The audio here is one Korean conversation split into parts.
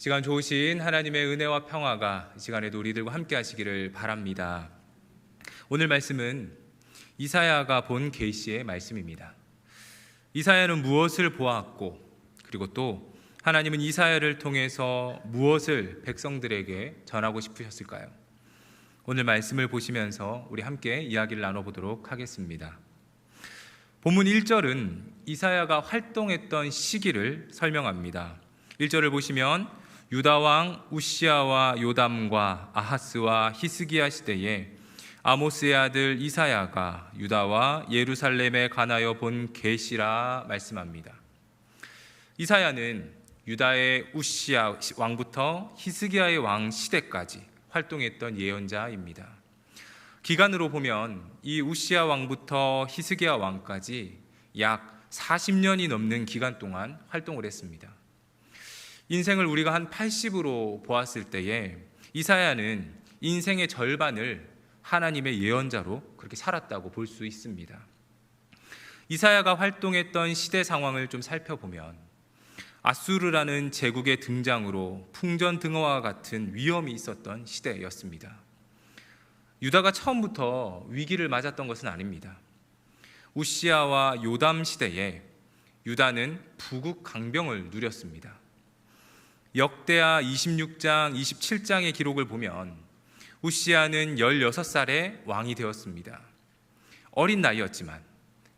시간 좋으신 하나님의 은혜와 평화가 이 시간에도 우리들과 함께 하시기를 바랍니다. 오늘 말씀은 이사야가 본 계시의 말씀입니다. 이사야는 무엇을 보았고, 그리고 또 하나님은 이사야를 통해서 무엇을 백성들에게 전하고 싶으셨을까요? 오늘 말씀을 보시면서 우리 함께 이야기를 나눠보도록 하겠습니다. 본문 1절은 이사야가 활동했던 시기를 설명합니다. 1절을 보시면 유다 왕 우시아와 요담과 아하스와 히스기야 시대에 아모스의 아들 이사야가 유다와 예루살렘에 관하여 본 계시라 말씀합니다. 이사야는 유다의 우시아 왕부터 히스기야의 왕 시대까지 활동했던 예언자입니다. 기간으로 보면 이 우시아 왕부터 히스기야 왕까지 약 40년이 넘는 기간 동안 활동을 했습니다. 인생을 우리가 한 80으로 보았을 때에 이사야는 인생의 절반을 하나님의 예언자로 그렇게 살았다고 볼 수 있습니다. 이사야가 활동했던 시대 상황을 좀 살펴보면 아수르라는 제국의 등장으로 풍전등화와 같은 위험이 있었던 시대였습니다. 유다가 처음부터 위기를 맞았던 것은 아닙니다. 우시아와 요담 시대에 유다는 부국 강병을 누렸습니다. 역대하 26장, 27장의 기록을 보면 우시아는 16살에 왕이 되었습니다. 어린 나이였지만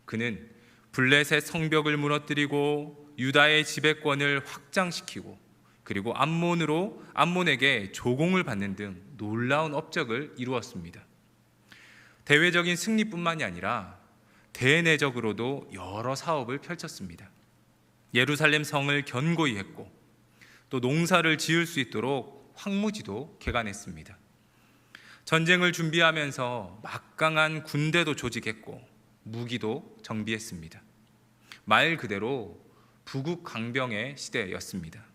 그는 블레셋 성벽을 무너뜨리고 유다의 지배권을 확장시키고 그리고 암몬에게 조공을 받는 등 놀라운 업적을 이루었습니다. 대외적인 승리뿐만이 아니라 대내적으로도 여러 사업을 펼쳤습니다. 예루살렘 성을 견고히 했고 또 농사를 지을 수 있도록 황무지도 개간했습니다. 전쟁을 준비하면서 막강한 군대도 조직했고 무기도 정비했습니다. 말 그대로 부국 강병의 시대였습니다.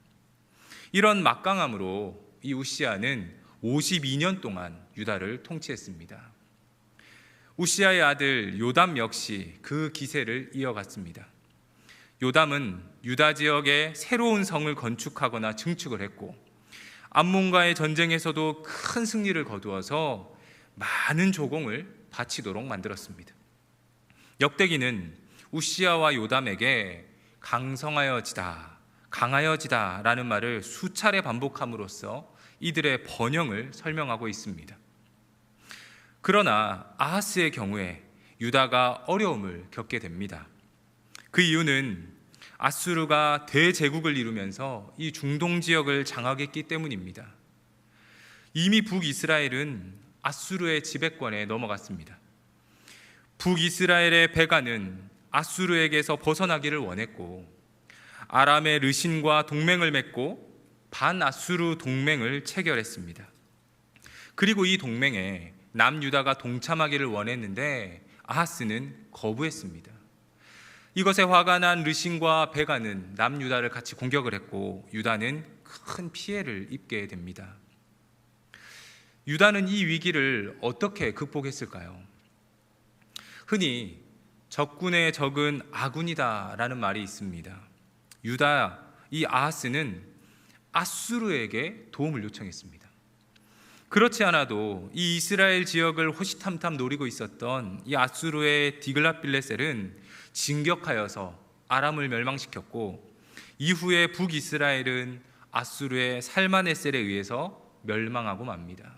이런 막강함으로 이 우시아는 52년 동안 유다를 통치했습니다. 우시아의 아들 요담 역시 그 기세를 이어갔습니다. 요담은 유다 지역에 새로운 성을 건축하거나 증축을 했고 암몬과의 전쟁에서도 큰 승리를 거두어서 많은 조공을 바치도록 만들었습니다. 역대기는 우시아와 요담에게 강하여지다 라는 말을 수차례 반복함으로써 이들의 번영을 설명하고 있습니다. 그러나 아하스의 경우에 유다가 어려움을 겪게 됩니다. 그 이유는 아수르가 대제국을 이루면서 이 중동 지역을 장악했기 때문입니다. 이미 북이스라엘은 아수르의 지배권에 넘어갔습니다. 북이스라엘의 베가는 아수르에게서 벗어나기를 원했고 아람의 르신과 동맹을 맺고 반아수르 동맹을 체결했습니다. 그리고 이 동맹에 남유다가 동참하기를 원했는데 아하스는 거부했습니다. 이것에 화가 난 르신과 베가는 남유다를 같이 공격을 했고 유다는 큰 피해를 입게 됩니다. 유다는 이 위기를 어떻게 극복했을까요? 흔히 적군의 적은 아군이다라는 말이 있습니다. 이 아하스는 아수르에게 도움을 요청했습니다. 그렇지 않아도 이 이스라엘 지역을 호시탐탐 노리고 있었던 이 아수르의 디글랏빌레셀은 진격하여서 아람을 멸망시켰고 이후에 북이스라엘은 아수르의 살마네셀에 의해서 멸망하고 맙니다.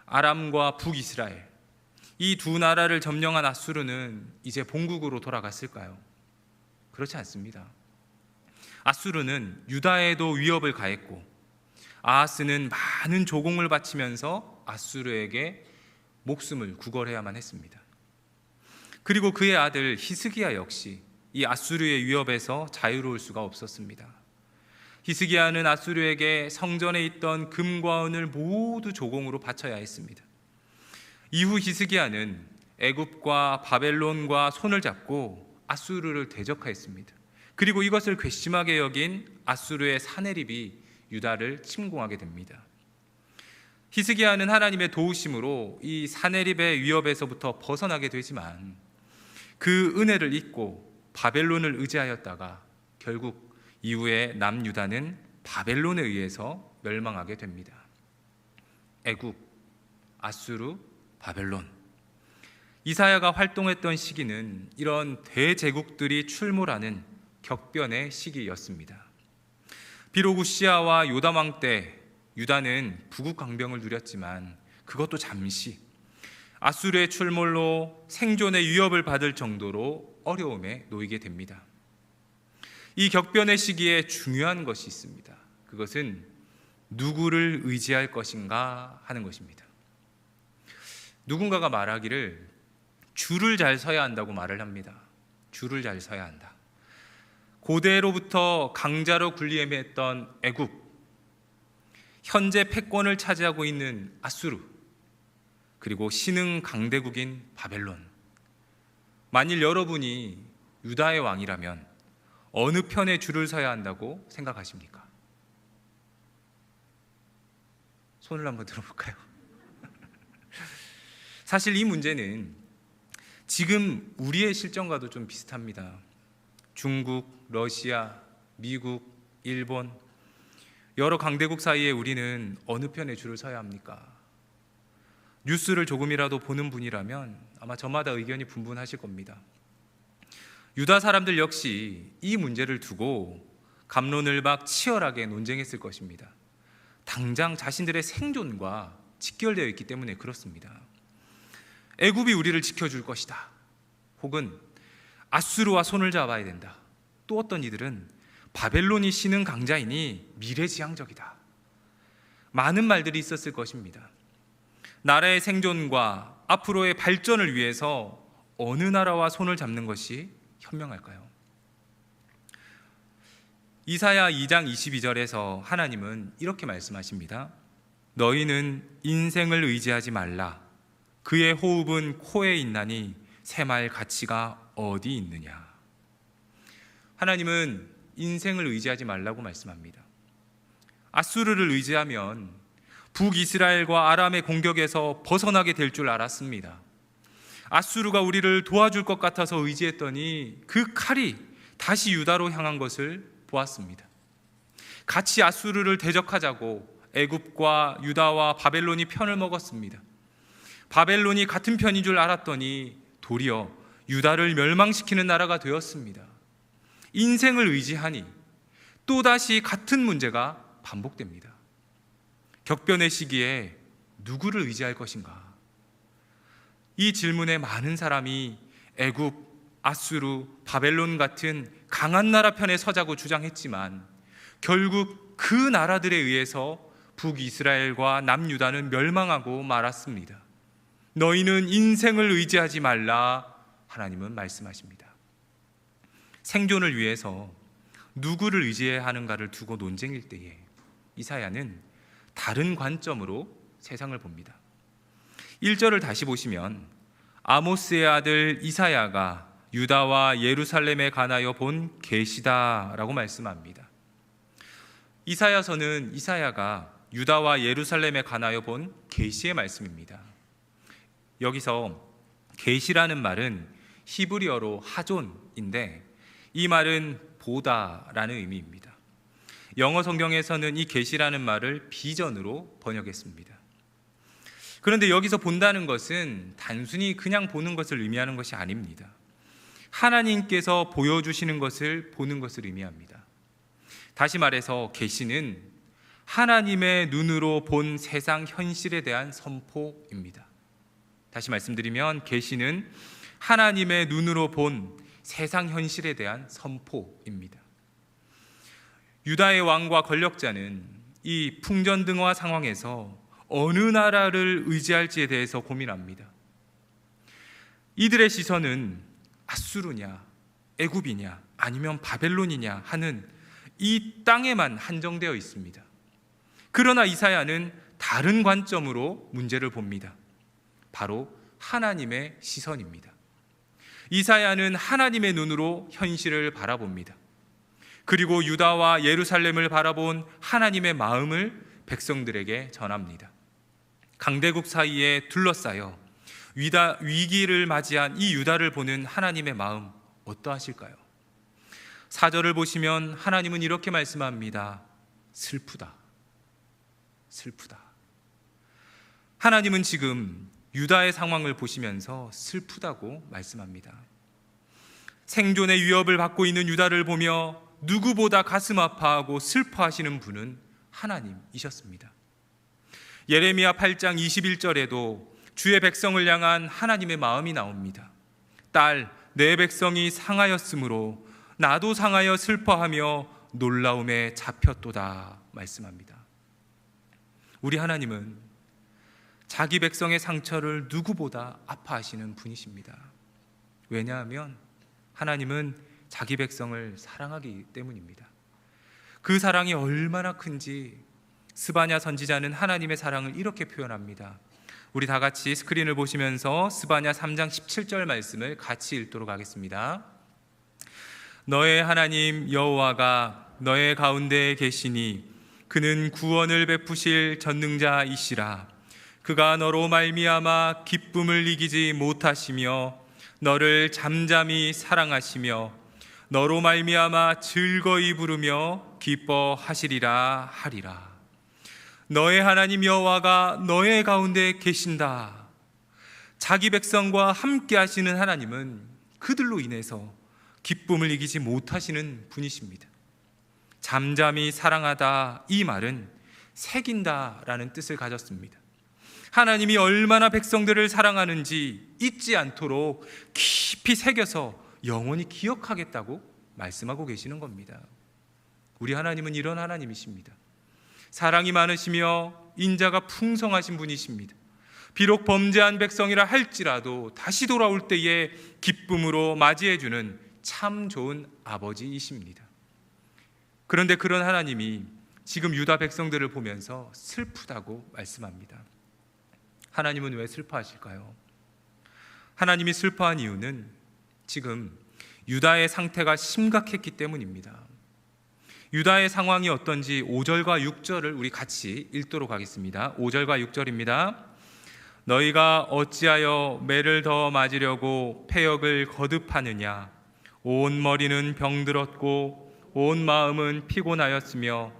아람과 북이스라엘 이 두 나라를 점령한 아수르는 이제 본국으로 돌아갔을까요? 그렇지 않습니다. 아수르는 유다에도 위협을 가했고 아하스는 많은 조공을 바치면서 아수르에게 목숨을 구걸해야만 했습니다. 그리고 그의 아들 히스기야 역시 이 아수르의 위협에서 자유로울 수가 없었습니다. 히스기야는 아수르에게 성전에 있던 금과 은을 모두 조공으로 바쳐야 했습니다. 이후 히스기야는 애굽과 바벨론과 손을 잡고 아수르를 대적하였습니다. 그리고 이것을 괘씸하게 여긴 아수르의 사네립이 유다를 침공하게 됩니다. 히스기야는 하나님의 도우심으로 이 사네립의 위협에서부터 벗어나게 되지만 그 은혜를 잊고 바벨론을 의지하였다가 결국 이후에 남유다는 바벨론에 의해서 멸망하게 됩니다. 애굽, 아수르, 바벨론. 이사야가 활동했던 시기는 이런 대제국들이 출몰하는 격변의 시기였습니다. 비록 우시아와 요담 왕 때 유다는 북국 강병을 누렸지만 그것도 잠시, 아수르의 출몰로 생존의 위협을 받을 정도로 어려움에 놓이게 됩니다. 이 격변의 시기에 중요한 것이 있습니다. 그것은 누구를 의지할 것인가 하는 것입니다. 누군가가 말하기를 줄을 잘 서야 한다고 말을 합니다. 줄을 잘 서야 한다. 고대로부터 강자로 군림했던 애굽, 현재 패권을 차지하고 있는 아수르, 그리고 신흥 강대국인 바벨론. 만일 여러분이 유다의 왕이라면 어느 편에 줄을 서야 한다고 생각하십니까? 손을 한번 들어볼까요? 사실 이 문제는 지금 우리의 실정과도 좀 비슷합니다. 중국, 러시아, 미국, 일본, 여러 강대국 사이에 우리는 어느 편에 줄을 서야 합니까? 뉴스를 조금이라도 보는 분이라면 아마 저마다 의견이 분분하실 겁니다. 유다 사람들 역시 이 문제를 두고 갑론을박 치열하게 논쟁했을 것입니다. 당장 자신들의 생존과 직결되어 있기 때문에 그렇습니다. 애굽이 우리를 지켜줄 것이다. 혹은 아수르와 손을 잡아야 된다. 또 어떤 이들은 바벨론이 신흥 강자이니 미래지향적이다. 많은 말들이 있었을 것입니다. 나라의 생존과 앞으로의 발전을 위해서 어느 나라와 손을 잡는 것이 현명할까요? 이사야 2장 22절에서 하나님은 이렇게 말씀하십니다. 너희는 인생을 의지하지 말라. 그의 호흡은 코에 있나니 새말 가치가 어디 있느냐. 하나님은 인생을 의지하지 말라고 말씀합니다. 아수르를 의지하면 북이스라엘과 아람의 공격에서 벗어나게 될 줄 알았습니다. 아수르가 우리를 도와줄 것 같아서 의지했더니 그 칼이 다시 유다로 향한 것을 보았습니다. 같이 아수르를 대적하자고 애굽과 유다와 바벨론이 편을 먹었습니다. 바벨론이 같은 편인 줄 알았더니 도리어 유다를 멸망시키는 나라가 되었습니다. 인생을 의지하니 또다시 같은 문제가 반복됩니다. 격변의 시기에 누구를 의지할 것인가? 이 질문에 많은 사람이 애굽, 아수르, 바벨론 같은 강한 나라 편에 서자고 주장했지만 결국 그 나라들에 의해서 북이스라엘과 남유다는 멸망하고 말았습니다. 너희는 인생을 의지하지 말라. 하나님은 말씀하십니다. 생존을 위해서 누구를 의지해야 하는가를 두고 논쟁일 때에 이사야는 다른 관점으로 세상을 봅니다. 1절을 다시 보시면 아모스의 아들 이사야가 유다와 예루살렘에 관하여 본 계시다라고 말씀합니다. 이사야서는 이사야가 유다와 예루살렘에 관하여 본 계시의 말씀입니다. 여기서 계시라는 말은 히브리어로 하존인데 이 말은 보다라는 의미입니다. 영어 성경에서는 이 계시라는 말을 비전으로 번역했습니다. 그런데 여기서 본다는 것은 단순히 그냥 보는 것을 의미하는 것이 아닙니다. 하나님께서 보여주시는 것을 보는 것을 의미합니다. 다시 말해서 계시는 하나님의 눈으로 본 세상 현실에 대한 선포입니다. 다시 말씀드리면 계시는 하나님의 눈으로 본 세상 현실에 대한 선포입니다. 유다의 왕과 권력자는 이 풍전등화 상황에서 어느 나라를 의지할지에 대해서 고민합니다. 이들의 시선은 아수르냐, 애굽이냐, 아니면 바벨론이냐 하는 이 땅에만 한정되어 있습니다. 그러나 이사야는 다른 관점으로 문제를 봅니다. 바로 하나님의 시선입니다. 이사야는 하나님의 눈으로 현실을 바라봅니다. 그리고 유다와 예루살렘을 바라본 하나님의 마음을 백성들에게 전합니다. 강대국 사이에 둘러싸여 위기를 맞이한 이 유다를 보는 하나님의 마음 어떠하실까요? 4절을 보시면 하나님은 이렇게 말씀합니다. 슬프다. 하나님은 지금 유다의 상황을 보시면서 슬프다고 말씀합니다. 생존의 위협을 받고 있는 유다를 보며 누구보다 가슴 아파하고 슬퍼하시는 분은 하나님이셨습니다. 예레미야 8장 21절에도 주의 백성을 향한 하나님의 마음이 나옵니다. 딸, 내 백성이 상하였으므로 나도 상하여 슬퍼하며 놀라움에 잡혔도다 말씀합니다. 우리 하나님은 자기 백성의 상처를 누구보다 아파하시는 분이십니다. 왜냐하면 하나님은 자기 백성을 사랑하기 때문입니다. 그 사랑이 얼마나 큰지 스바냐 선지자는 하나님의 사랑을 이렇게 표현합니다. 우리 다 같이 스크린을 보시면서 스바냐 3장 17절 말씀을 같이 읽도록 하겠습니다. 너의 하나님 여호와가 너의 가운데에 계시니 그는 구원을 베푸실 전능자이시라. 그가 너로 말미암아 기쁨을 이기지 못하시며 너를 잠잠히 사랑하시며 너로 말미암아 즐거이 부르며 기뻐하시리라 하리라. 너의 하나님 여호와가 너의 가운데 계신다. 자기 백성과 함께 하시는 하나님은 그들로 인해서 기쁨을 이기지 못하시는 분이십니다. 잠잠히 사랑하다, 이 말은 새긴다라는 뜻을 가졌습니다. 하나님이 얼마나 백성들을 사랑하는지 잊지 않도록 깊이 새겨서 영원히 기억하겠다고 말씀하고 계시는 겁니다. 우리 하나님은 이런 하나님이십니다. 사랑이 많으시며 인자가 풍성하신 분이십니다. 비록 범죄한 백성이라 할지라도 다시 돌아올 때에 기쁨으로 맞이해주는 참 좋은 아버지이십니다. 그런데 그런 하나님이 지금 유다 백성들을 보면서 슬프다고 말씀합니다. 하나님은 왜 슬퍼하실까요? 하나님이 슬퍼한 이유는 지금 유다의 상태가 심각했기 때문입니다. 유다의 상황이 어떤지 5절과 6절을 우리 같이 읽도록 하겠습니다. 5절과 6절입니다. 너희가 어찌하여 매를 더 맞으려고 패역을 거듭하느냐? 온 머리는 병들었고 온 마음은 피곤하였으며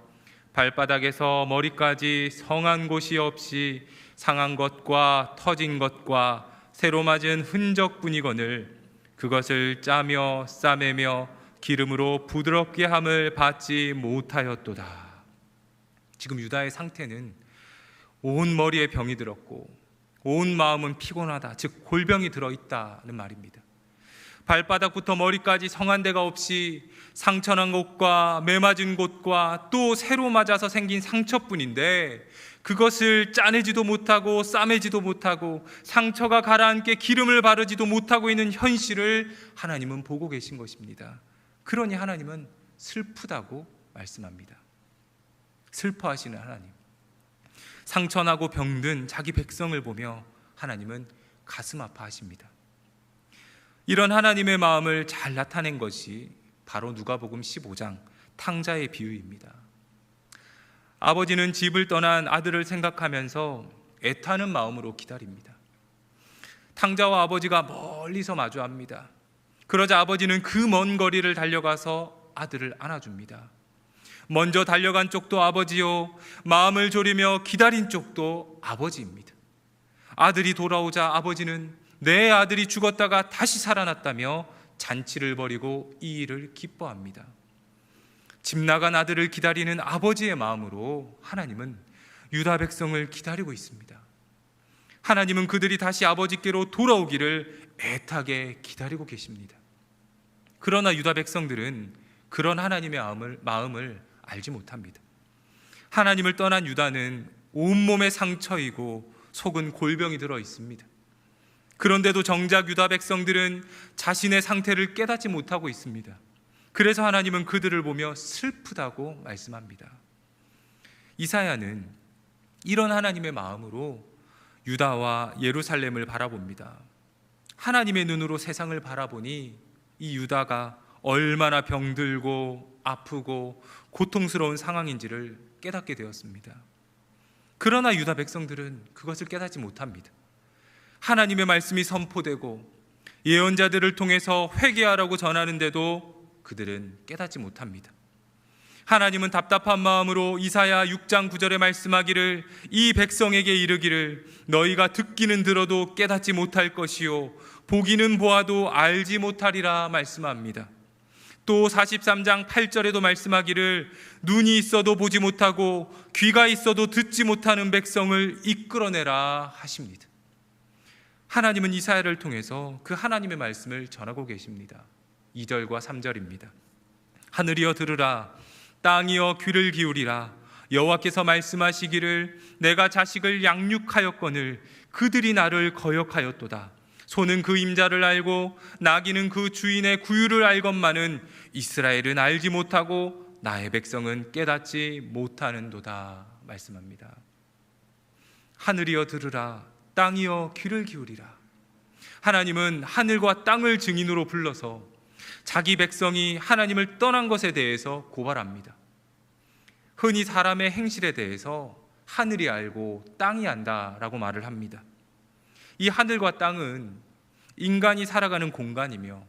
발바닥에서 머리까지 성한 곳이 없이 상한 것과 터진 것과 새로 맞은 흔적뿐이거늘 그것을 짜며 싸매며 기름으로 부드럽게 함을 받지 못하였도다. 지금 유다의 상태는 온 머리에 병이 들었고 온 마음은 피곤하다, 즉 골병이 들어있다는 말입니다. 발바닥부터 머리까지 성한 데가 없이 상처난 곳과 매맞은 곳과 또 새로 맞아서 생긴 상처뿐인데 그것을 짜내지도 못하고 싸매지도 못하고 상처가 가라앉게 기름을 바르지도 못하고 있는 현실을 하나님은 보고 계신 것입니다. 그러니 하나님은 슬프다고 말씀합니다. 슬퍼하시는 하나님, 상처나고 병든 자기 백성을 보며 하나님은 가슴 아파하십니다. 이런 하나님의 마음을 잘 나타낸 것이 바로 누가복음 15장 탕자의 비유입니다. 아버지는 집을 떠난 아들을 생각하면서 애타는 마음으로 기다립니다. 탕자와 아버지가 멀리서 마주합니다. 그러자 아버지는 그 먼 거리를 달려가서 아들을 안아줍니다. 먼저 달려간 쪽도 아버지요, 마음을 졸이며 기다린 쪽도 아버지입니다. 아들이 돌아오자 아버지는 내 아들이 죽었다가 다시 살아났다며 잔치를 벌이고 이 일을 기뻐합니다. 집 나간 아들을 기다리는 아버지의 마음으로 하나님은 유다 백성을 기다리고 있습니다. 하나님은 그들이 다시 아버지께로 돌아오기를 애타게 기다리고 계십니다. 그러나 유다 백성들은 그런 하나님의 마음을 알지 못합니다. 하나님을 떠난 유다는 온몸에 상처이고 속은 골병이 들어 있습니다. 그런데도 정작 유다 백성들은 자신의 상태를 깨닫지 못하고 있습니다. 그래서 하나님은 그들을 보며 슬프다고 말씀합니다. 이사야는 이런 하나님의 마음으로 유다와 예루살렘을 바라봅니다. 하나님의 눈으로 세상을 바라보니 이 유다가 얼마나 병들고 아프고 고통스러운 상황인지를 깨닫게 되었습니다. 그러나 유다 백성들은 그것을 깨닫지 못합니다. 하나님의 말씀이 선포되고 예언자들을 통해서 회개하라고 전하는데도 그들은 깨닫지 못합니다. 하나님은 답답한 마음으로 이사야 6장 9절에 말씀하기를 이 백성에게 이르기를 너희가 듣기는 들어도 깨닫지 못할 것이요 보기는 보아도 알지 못하리라 말씀합니다. 또 43장 8절에도 말씀하기를 눈이 있어도 보지 못하고 귀가 있어도 듣지 못하는 백성을 이끌어내라 하십니다. 하나님은 이사야를 통해서 그 하나님의 말씀을 전하고 계십니다. 2절과 3절입니다. 하늘이여 들으라, 땅이여 귀를 기울이라. 여호와께서 말씀하시기를 내가 자식을 양육하였거늘 그들이 나를 거역하였도다. 소는 그 임자를 알고 나귀는 그 주인의 구유를 알건만은 이스라엘은 알지 못하고 나의 백성은 깨닫지 못하는도다 말씀합니다. 하늘이여 들으라, 땅이여 귀를 기울이라. 하나님은 하늘과 땅을 증인으로 불러서 자기 백성이 하나님을 떠난 것에 대해서 고발합니다. 흔히 사람의 행실에 대해서 하늘이 알고 땅이 안다라고 말을 합니다. 이 하늘과 땅은 인간이 살아가는 공간이며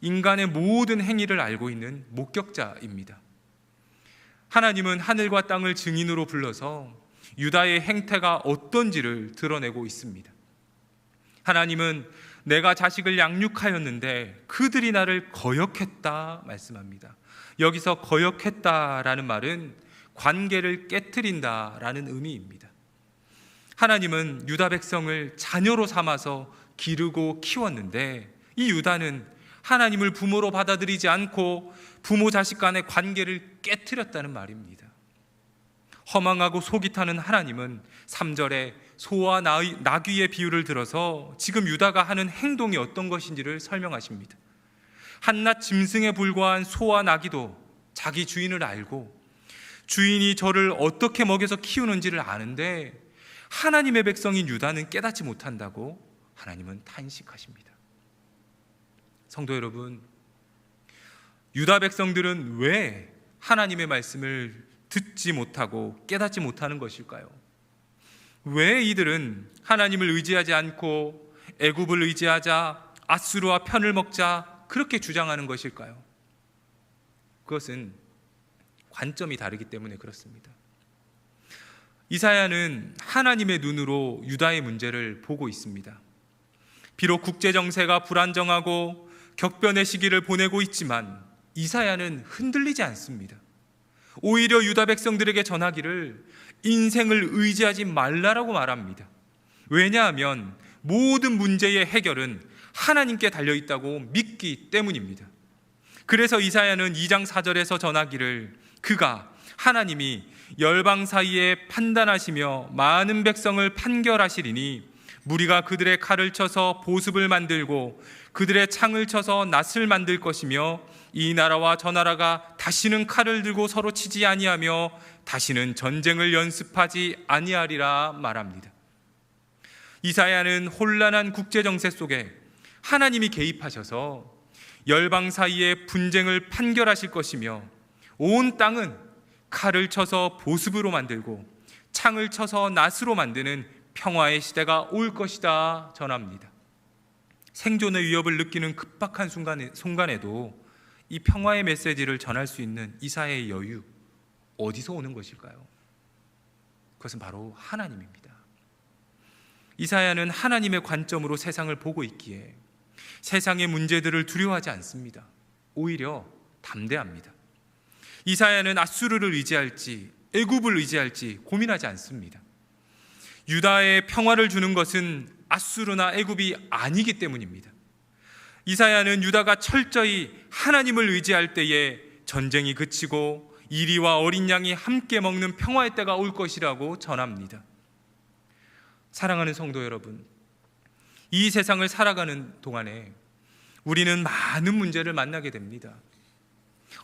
인간의 모든 행위를 알고 있는 목격자입니다. 하나님은 하늘과 땅을 증인으로 불러서 유다의 행태가 어떤지를 드러내고 있습니다. 하나님은 내가 자식을 양육하였는데 그들이 나를 거역했다 말씀합니다. 여기서 거역했다라는 말은 관계를 깨트린다라는 의미입니다. 하나님은 유다 백성을 자녀로 삼아서 기르고 키웠는데 이 유다는 하나님을 부모로 받아들이지 않고 부모 자식 간의 관계를 깨트렸다는 말입니다. 허망하고 속이 타는 하나님은 3절에 소와 나귀의 비유를 들어서 지금 유다가 하는 행동이 어떤 것인지를 설명하십니다. 한낱 짐승에 불과한 소와 나귀도 자기 주인을 알고 주인이 저를 어떻게 먹여서 키우는지를 아는데 하나님의 백성인 유다는 깨닫지 못한다고 하나님은 탄식하십니다. 성도 여러분, 유다 백성들은 왜 하나님의 말씀을 듣지 못하고 깨닫지 못하는 것일까요? 왜 이들은 하나님을 의지하지 않고 애굽을 의지하자, 아수르와 편을 먹자 그렇게 주장하는 것일까요? 그것은 관점이 다르기 때문에 그렇습니다. 이사야는 하나님의 눈으로 유다의 문제를 보고 있습니다. 비록 국제 정세가 불안정하고 격변의 시기를 보내고 있지만 이사야는 흔들리지 않습니다. 오히려 유다 백성들에게 전하기를 인생을 의지하지 말라라고 말합니다. 왜냐하면 모든 문제의 해결은 하나님께 달려있다고 믿기 때문입니다. 그래서 이사야는 2장 4절에서 전하기를 그가 하나님이 열방 사이에 판단하시며 많은 백성을 판결하시리니 무리가 그들의 칼을 쳐서 보습을 만들고 그들의 창을 쳐서 낫을 만들 것이며 이 나라와 저 나라가 다시는 칼을 들고 서로 치지 아니하며 다시는 전쟁을 연습하지 아니하리라 말합니다. 이사야는 혼란한 국제 정세 속에 하나님이 개입하셔서 열방 사이에 분쟁을 판결하실 것이며 온 땅은 칼을 쳐서 보습으로 만들고 창을 쳐서 낫으로 만드는 평화의 시대가 올 것이다 전합니다. 생존의 위협을 느끼는 급박한 순간에도 이 평화의 메시지를 전할 수 있는 이사야의 여유, 어디서 오는 것일까요? 그것은 바로 하나님입니다. 이사야는 하나님의 관점으로 세상을 보고 있기에 세상의 문제들을 두려워하지 않습니다. 오히려 담대합니다. 이사야는 아수르를 의지할지 애굽을 의지할지 고민하지 않습니다. 유다의 평화를 주는 것은 아수르나 애굽이 아니기 때문입니다. 이사야는 유다가 철저히 하나님을 의지할 때에 전쟁이 그치고 이리와 어린 양이 함께 먹는 평화의 때가 올 것이라고 전합니다. 사랑하는 성도 여러분, 이 세상을 살아가는 동안에 우리는 많은 문제를 만나게 됩니다.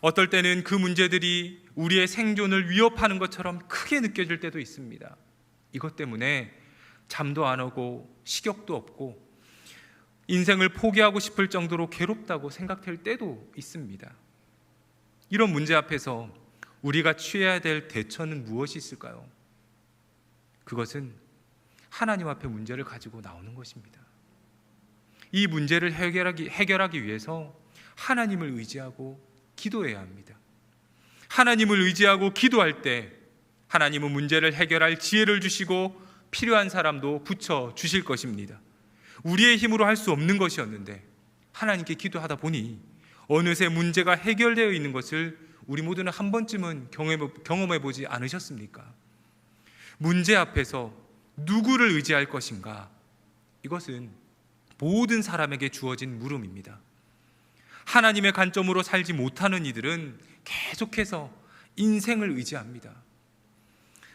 어떨 때는 그 문제들이 우리의 생존을 위협하는 것처럼 크게 느껴질 때도 있습니다. 이것 때문에 잠도 안 오고 식욕도 없고 인생을 포기하고 싶을 정도로 괴롭다고 생각될 때도 있습니다. 이런 문제 앞에서 우리가 취해야 될 대처는 무엇이 있을까요? 그것은 하나님 앞에 문제를 가지고 나오는 것입니다. 이 문제를 해결하기 위해서 하나님을 의지하고 기도해야 합니다. 하나님을 의지하고 기도할 때 하나님은 문제를 해결할 지혜를 주시고 필요한 사람도 붙여 주실 것입니다. 우리의 힘으로 할 수 없는 것이었는데 하나님께 기도하다 보니 어느새 문제가 해결되어 있는 것을 우리 모두는 한 번쯤은 경험해 보지 않으셨습니까? 문제 앞에서 누구를 의지할 것인가? 이것은 모든 사람에게 주어진 물음입니다. 하나님의 관점으로 살지 못하는 이들은 계속해서 인생을 의지합니다.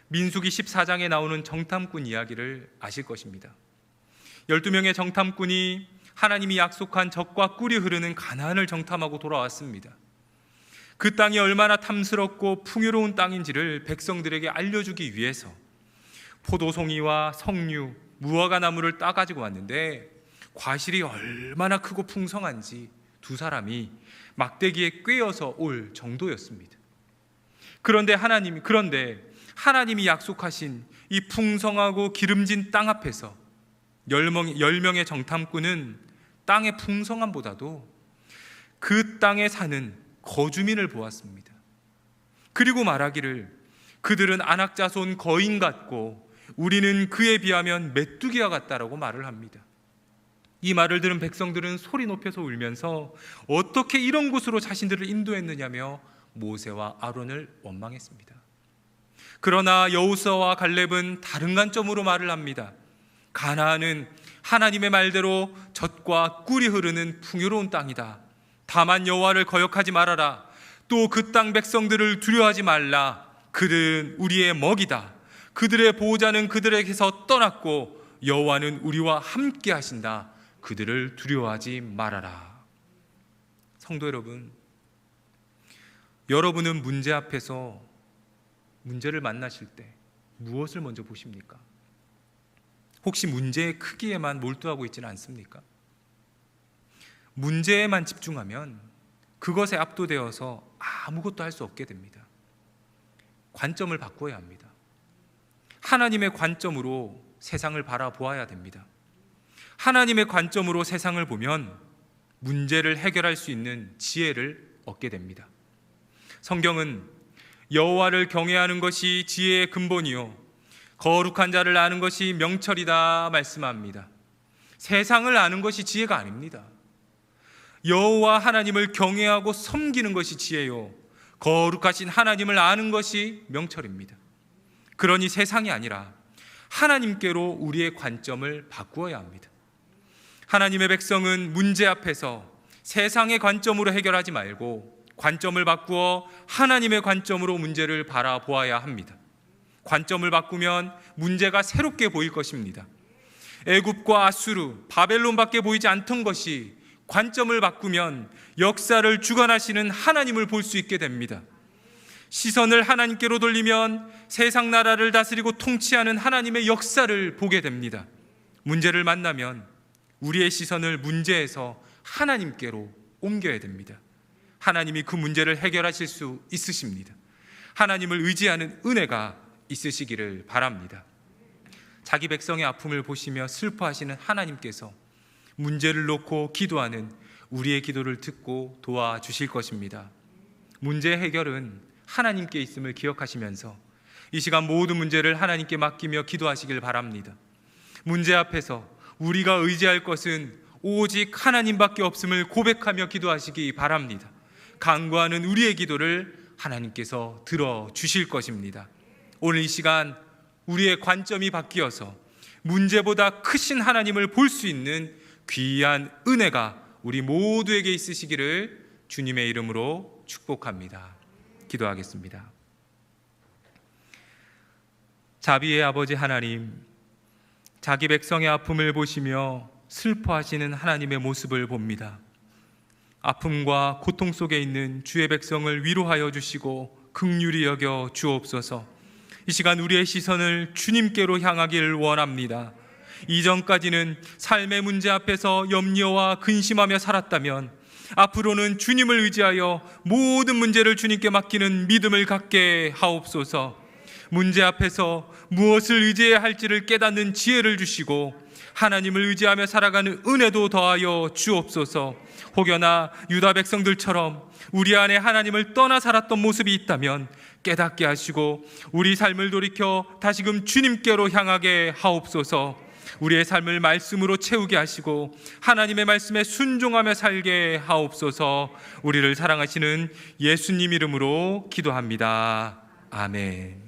민수기 14장에 나오는 정탐꾼 이야기를 아실 것입니다. 12명의 정탐꾼이 하나님이 약속한 젖과 꿀이 흐르는 가나안을 정탐하고 돌아왔습니다. 그 땅이 얼마나 탐스럽고 풍요로운 땅인지를 백성들에게 알려주기 위해서 포도송이와 석류, 무화과 나무를 따가지고 왔는데 과실이 얼마나 크고 풍성한지 두 사람이 막대기에 꿰어서 올 정도였습니다. 그런데 하나님이 약속하신 이 풍성하고 기름진 땅 앞에서 10명의 정탐꾼은 땅의 풍성함보다도 그 땅에 사는 거주민을 보았습니다. 그리고 말하기를 그들은 안악자손 거인 같고 우리는 그에 비하면 메뚜기와 같다라고 말을 합니다. 이 말을 들은 백성들은 소리 높여서 울면서 어떻게 이런 곳으로 자신들을 인도했느냐며 모세와 아론을 원망했습니다. 그러나 여호수아와 갈렙은 다른 관점으로 말을 합니다. 가나안은 하나님의 말대로 젖과 꿀이 흐르는 풍요로운 땅이다. 다만 여호와를 거역하지 말아라. 또 그 땅 백성들을 두려워하지 말라. 그들은 우리의 먹이다. 그들의 보호자는 그들에게서 떠났고 여호와는 우리와 함께 하신다. 그들을 두려워하지 말아라. 성도 여러분, 여러분은 문제 앞에서 문제를 만나실 때 무엇을 먼저 보십니까? 혹시 문제의 크기에만 몰두하고 있지는 않습니까? 문제에만 집중하면 그것에 압도되어서 아무것도 할 수 없게 됩니다. 관점을 바꿔야 합니다. 하나님의 관점으로 세상을 바라보아야 됩니다. 하나님의 관점으로 세상을 보면 문제를 해결할 수 있는 지혜를 얻게 됩니다. 성경은 여호와를 경외하는 것이 지혜의 근본이요 거룩한 자를 아는 것이 명철이다 말씀합니다. 세상을 아는 것이 지혜가 아닙니다. 여호와 하나님을 경외하고 섬기는 것이 지혜요 거룩하신 하나님을 아는 것이 명철입니다. 그러니 세상이 아니라 하나님께로 우리의 관점을 바꾸어야 합니다. 하나님의 백성은 문제 앞에서 세상의 관점으로 해결하지 말고 관점을 바꾸어 하나님의 관점으로 문제를 바라보아야 합니다. 관점을 바꾸면 문제가 새롭게 보일 것입니다. 애굽과 아수르, 바벨론밖에 보이지 않던 것이 관점을 바꾸면 역사를 주관하시는 하나님을 볼 수 있게 됩니다. 시선을 하나님께로 돌리면 세상 나라를 다스리고 통치하는 하나님의 역사를 보게 됩니다. 문제를 만나면 우리의 시선을 문제에서 하나님께로 옮겨야 됩니다. 하나님이 그 문제를 해결하실 수 있으십니다. 하나님을 의지하는 은혜가 있으시기를 바랍니다. 자기 백성의 아픔을 보시며 슬퍼하시는 하나님께서 문제를 놓고 기도하는 우리의 기도를 듣고 도와주실 것입니다. 문제 해결은 하나님께 있음을 기억하시면서 이 시간 모든 문제를 하나님께 맡기며 기도하시길 바랍니다. 문제 앞에서 우리가 의지할 것은 오직 하나님밖에 없음을 고백하며 기도하시기 바랍니다. 간구하는 우리의 기도를 하나님께서 들어주실 것입니다. 오늘 이 시간 우리의 관점이 바뀌어서 문제보다 크신 하나님을 볼 수 있는 귀한 은혜가 우리 모두에게 있으시기를 주님의 이름으로 축복합니다. 기도하겠습니다. 자비의 아버지 하나님, 자기 백성의 아픔을 보시며 슬퍼하시는 하나님의 모습을 봅니다. 아픔과 고통 속에 있는 주의 백성을 위로하여 주시고 긍휼히 여겨 주옵소서. 이 시간 우리의 시선을 주님께로 향하기를 원합니다. 이전까지는 삶의 문제 앞에서 염려와 근심하며 살았다면 앞으로는 주님을 의지하여 모든 문제를 주님께 맡기는 믿음을 갖게 하옵소서. 문제 앞에서 무엇을 의지해야 할지를 깨닫는 지혜를 주시고 하나님을 의지하며 살아가는 은혜도 더하여 주옵소서. 혹여나 유다 백성들처럼 우리 안에 하나님을 떠나 살았던 모습이 있다면 깨닫게 하시고 우리 삶을 돌이켜 다시금 주님께로 향하게 하옵소서. 우리의 삶을 말씀으로 채우게 하시고 하나님의 말씀에 순종하며 살게 하옵소서. 우리를 사랑하시는 예수님 이름으로 기도합니다. 아멘.